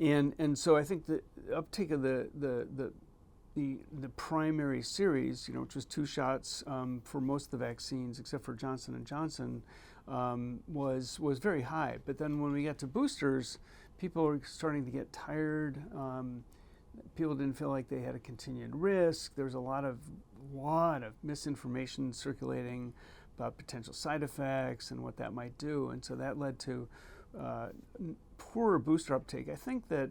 And so I think the uptake of the primary series, which was two shots for most of the vaccines except for Johnson and Johnson, was very high. But then when we got to boosters, people were starting to get tired. People didn't feel like they had a continued risk. There was a lot of misinformation circulating about potential side effects and what that might do, and so that led to poorer booster uptake. I think that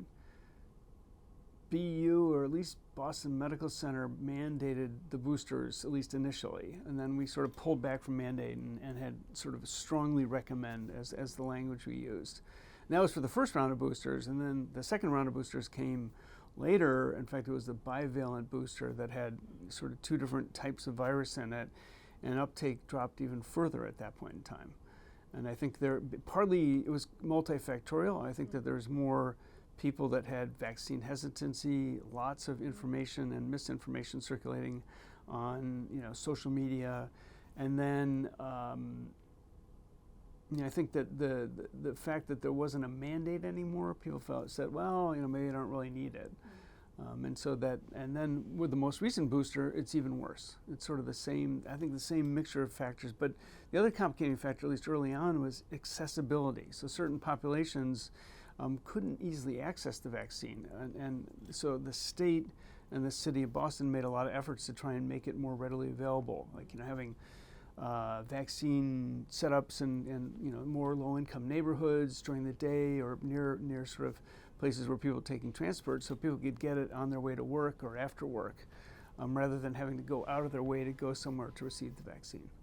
BU, or at least Boston Medical Center, mandated the boosters, at least initially, and then we sort of pulled back from mandate and had sort of strongly recommend as the language we used. And that was for the first round of boosters, and then the second round of boosters came later. In fact, it was the bivalent booster that had sort of two different types of virus in it, and uptake dropped even further at that point in time. And I think partly it was multifactorial. I think that there's more people that had vaccine hesitancy, lots of information and misinformation circulating on social media, and then I think that the fact that there wasn't a mandate anymore, people said, well, maybe I don't really need it. And then with the most recent booster, it's even worse. It's sort of the same mixture of factors. But the other complicating factor, at least early on, was accessibility. So certain populations couldn't easily access the vaccine. And so the state and the city of Boston made a lot of efforts to try and make it more readily available, like having vaccine setups in more low-income neighborhoods during the day, or near sort of places where people are taking transport, so people could get it on their way to work or after work, rather than having to go out of their way to go somewhere to receive the vaccine.